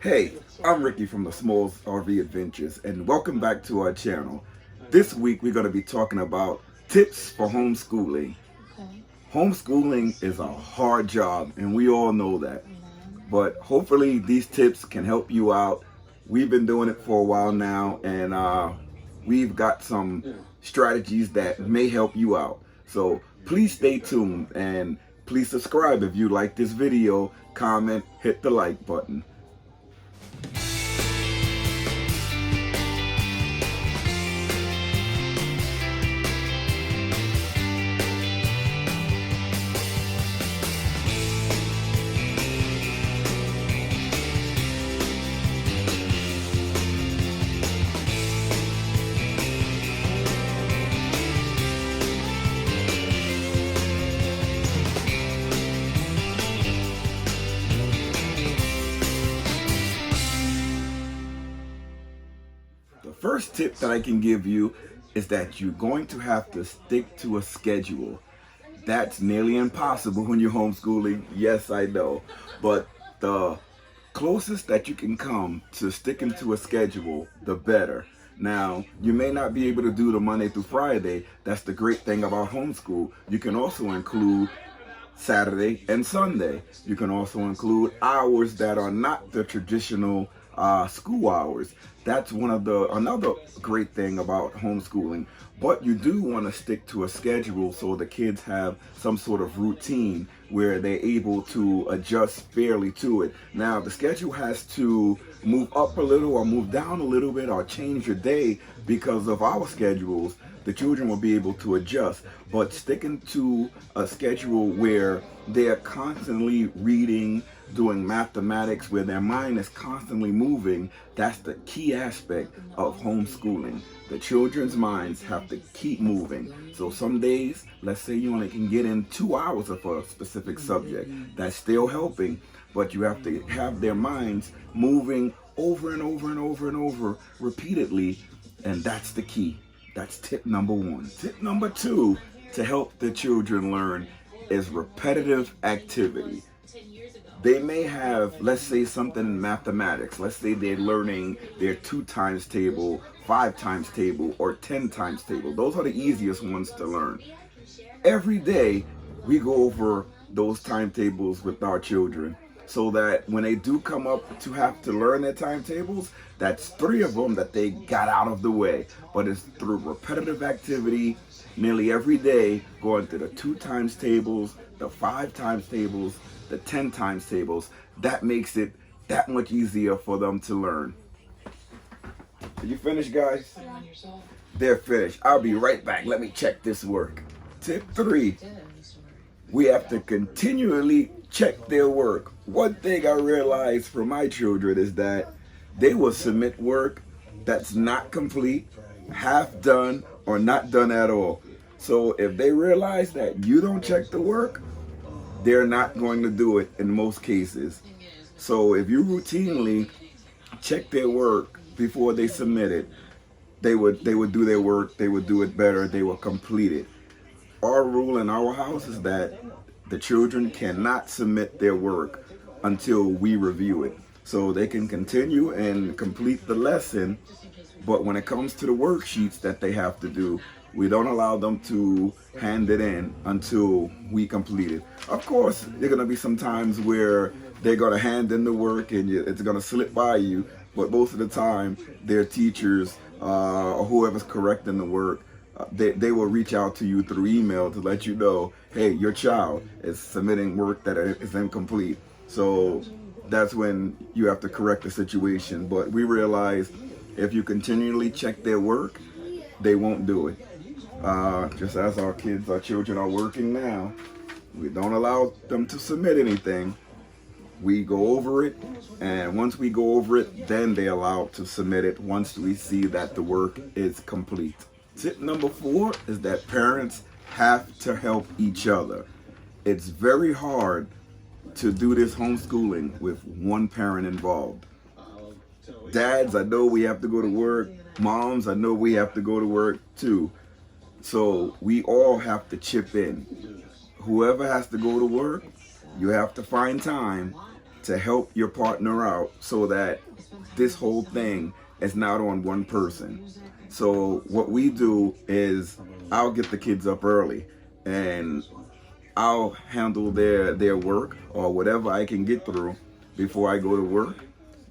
Hey, I'm Ricky from the Smalls RV Adventures, and welcome back to our channel. This week we're going to be talking about tips for homeschooling. Okay. Homeschooling is a hard job, and we all know that. But hopefully these tips can help you out. We've been doing it for a while now, and we've got some strategies that may help you out. So please stay tuned, and please subscribe if you like this video, comment, hit the like button. The first tip that I can give you is that you're going to have to stick to a schedule. That's nearly impossible when you're homeschooling. Yes, I know. But the closest that you can come to sticking to a schedule, the better. Now, you may not be able to do the Monday through Friday. That's the great thing about homeschool. You can also include Saturday and Sunday. You can also include hours that are not the traditional school hours. That's another great thing about homeschooling. But you do want to stick to a schedule so the kids have some sort of routine where they're able to adjust fairly to it. Now, the schedule has to move up a little or move down a little bit or change your day because of our schedules. The children will be able to adjust, but sticking to a schedule where they're constantly reading, doing mathematics, where their mind is constantly moving, that's the key aspect of homeschooling. The children's minds have to keep moving. So some days, let's say you only can get in 2 hours of a specific subject. That's still helping, but you have to have their minds moving over and over and over and over repeatedly, and that's the key. That's tip number one. Tip number two to help the children learn is repetitive activity. They may have, let's say, something in mathematics. Let's say they're learning their 2 times table, 5 times table, or 10 times table. Those are the easiest ones to learn. Every day, we go over those timetables with our children so that when they do come up to have to learn their timetables, that's 3 of them that they got out of the way. But it's through repetitive activity nearly every day, going through the 2 times tables, the 5 times tables, the 10 times tables, that makes it that much easier for them to learn. Are you finished, guys? They're finished. I'll be right back. Let me check this work. Tip 3, we have to continually check their work. One thing I realized from my children is that they will submit work that's not complete, half done, or not done at all. So if they realize that you don't check the work, they're not going to do it in most cases. So if you routinely check their work before they submit it, they would do their work, they would do it better, they will complete it. Our rule in our house is that the children cannot submit their work until we review it. So they can continue and complete the lesson, but when it comes to the worksheets that they have to do, we don't allow them to hand it in until we complete it. Of course, there are going to be some times where they're going to hand in the work and it's going to slip by you, but most of the time, their teachers or whoever's correcting the work, they will reach out to you through email to let you know, hey, your child is submitting work that is incomplete. So that's when you have to correct the situation. But we realize if you continually check their work, they won't do it. Just as our children are working now, we don't allow them to submit anything. We go over it, and once we go over it, then they allow to submit it once we see that the work is complete. Tip number 4 is that parents have to help each other. It's very hard to do this homeschooling with one parent involved. Dads, I know we have to go to work. Moms, I know we have to go to work too. So we all have to chip in. Whoever has to go to work, you have to find time to help your partner out so that this whole thing is not on one person. So what we do is I'll get the kids up early and I'll handle their work or whatever I can get through before I go to work.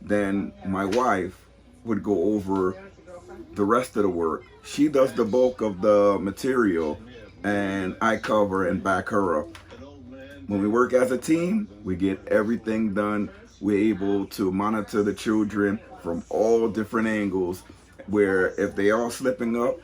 Then my wife would go over the rest of the work. She does the bulk of the material and I cover and back her up. When we work as a team, we get everything done. We're able to monitor the children from all different angles, where if they are slipping up,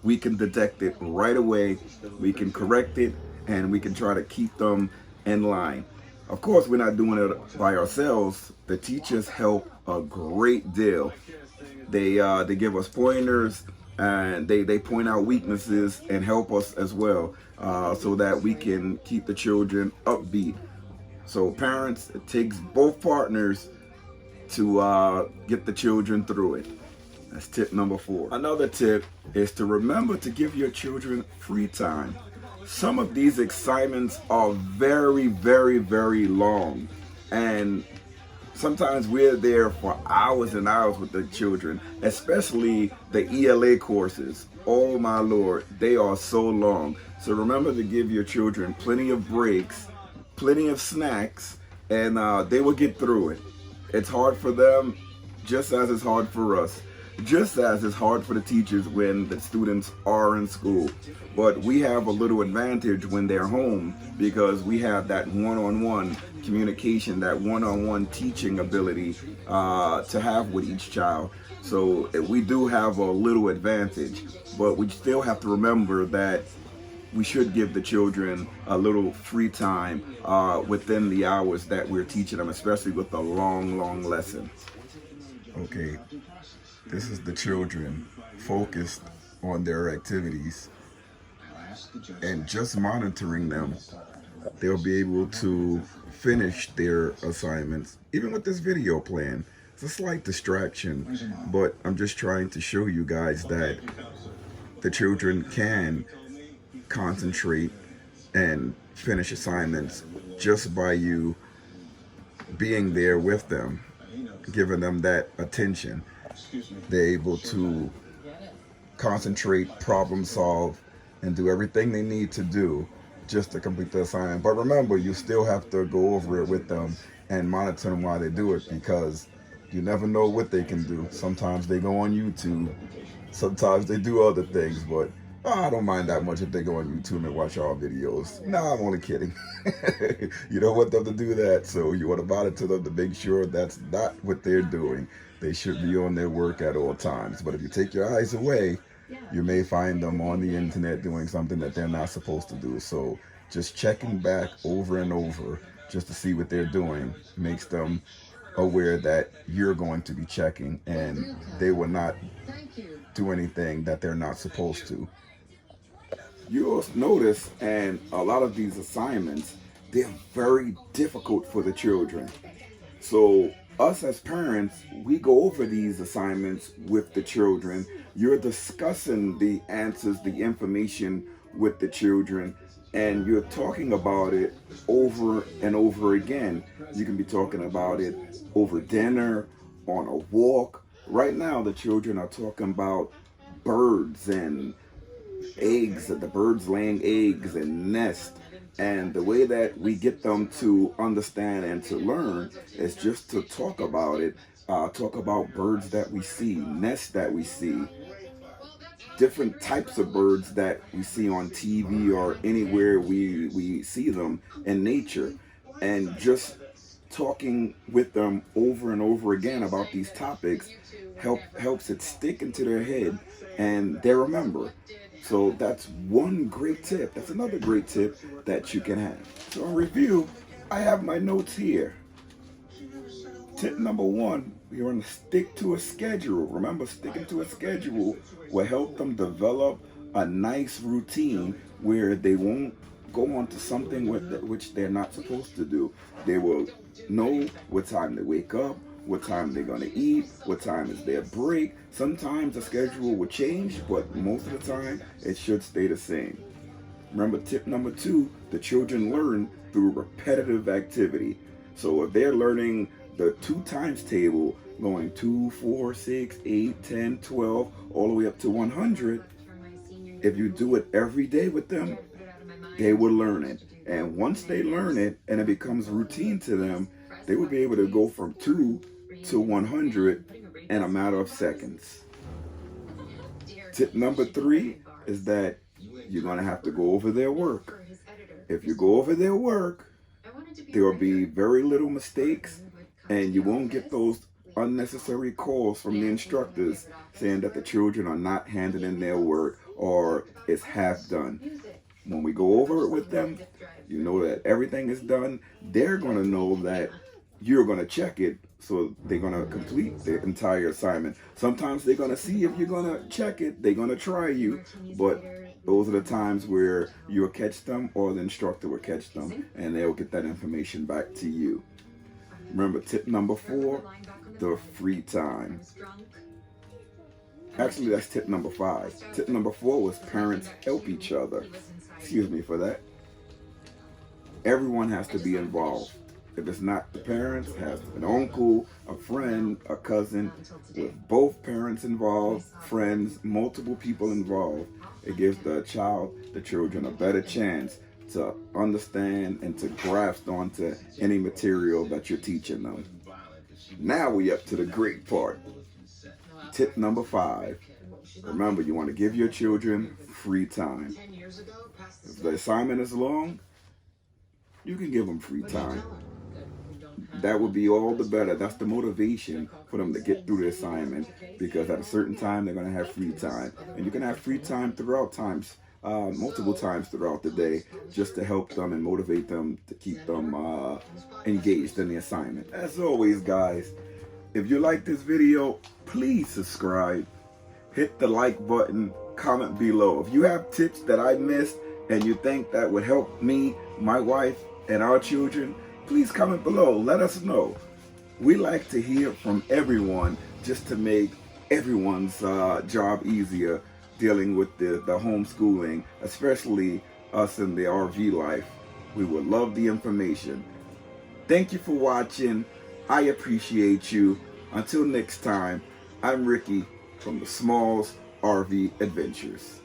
we can detect it right away, we can correct it, and we can try to keep them in line. Of course, we're not doing it by ourselves. The teachers help a great deal. They give us pointers, and they point out weaknesses and help us as well, so that we can keep the children upbeat. So parents, it takes both partners to get the children through it. That's tip number 4. Another tip is to remember to give your children free time. Some of these assignments are very, very, very long, and sometimes we're there for hours and hours with the children, especially the ELA courses. Oh my Lord, they are so long. So remember to give your children plenty of breaks, plenty of snacks, and they will get through it. It's hard for them just as it's hard for us. Just as it's hard for the teachers when the students are in school. But we have a little advantage when they're home because we have that one-on-one communication, that one-on-one teaching ability to have with each child. So we do have a little advantage, but we still have to remember that we should give the children a little free time within the hours that we're teaching them, especially with a long lesson. Okay. This is the children focused on their activities and just monitoring them. They'll be able to finish their assignments. Even with this video plan, it's a slight distraction, but I'm just trying to show you guys that the children can concentrate and finish assignments just by you being there with them, giving them that attention. They're able to concentrate, problem solve, and do everything they need to do just to complete the assignment. But remember, you still have to go over it with them and monitor them while they do it, because you never know what they can do. Sometimes they go on YouTube, sometimes they do other things, but I don't mind that much if they go on YouTube and watch our videos. No, I'm only kidding. You don't want them to do that, so you want to monitor them to make sure that's not what they're doing. They should be on their work at all times. But if you take your eyes away, you may find them on the internet doing something that they're not supposed to do. So just checking back over and over just to see what they're doing makes them aware that you're going to be checking and they will not do anything that they're not supposed to. You'll notice, and a lot of these assignments, they're very difficult for the children. So us as parents, we go over these assignments with the children. You're discussing the answers, the information with the children, and you're talking about it over and over again. You can be talking about it over dinner, on a walk. Right now, the children are talking about birds and eggs, the birds laying eggs and nests. And the way that we get them to understand and to learn is just to talk about it, talk about birds that we see, nests that we see, different types of birds that we see on TV or anywhere we see them in nature, and just talking with them over and over again about these topics helps it stick into their head and they remember. So that's one great tip. That's another great tip that you can have. So in review, I have my notes here. Tip number 1, you're going to stick to a schedule. Remember, sticking to a schedule will help them develop a nice routine where they won't go on to something which they're not supposed to do. They will know what time they wake up, what time they're going to eat, what time is their break. Sometimes the schedule will change, but most of the time it should stay the same. Remember, tip number 2, the children learn through repetitive activity. So if they're learning the 2 times table, going 2, 4, 6, 8, 10, 12, all the way up to 100, if you do it every day with them, they will learn it. And once they learn it and it becomes routine to them, they will be able to go from 2 to 100 in a matter of seconds. Tip number 3 is that you're going to have to go over their work. If you go over their work, there will be very little mistakes, and you won't get those unnecessary calls from the instructors saying that the children are not handing in their work or it's half done. When we go over it with them, you know that everything is done. They're going to know that you're going to check it, so they're going to complete the entire assignment. Sometimes they're going to see if you're going to check it. They're going to try you, but those are the times where you'll catch them or the instructor will catch them, and they'll get that information back to you. Remember, tip number 4, the free time. Actually, that's tip number 5. Tip number 4 was parents help each other. Excuse me for that. Everyone has to be involved. If it's not the parents, it has an uncle, a friend, a cousin. With both parents involved, friends, multiple people involved, it gives the children a better chance to understand and to grasp onto any material that you're teaching them. Now we up to the great part. Tip number 5. Remember, you want to give your children free time. If the assignment is long, you can give them free time. That would be all the better. That's the motivation for them to get through the assignment, because at a certain time they're going to have free time. And you can have free time throughout times, multiple times throughout the day, just to help them and motivate them to keep them engaged in the assignment. As always, guys, if you like this video, please subscribe, hit the like button, comment below. If you have tips that I missed and you think that would help me, my wife, and our children, please comment below. Let us know. We like to hear from everyone just to make everyone's job easier dealing with the homeschooling, especially us in the RV life. We would love the information. Thank you for watching. I appreciate you. Until next time, I'm Ricky from the Smalls RV Adventures.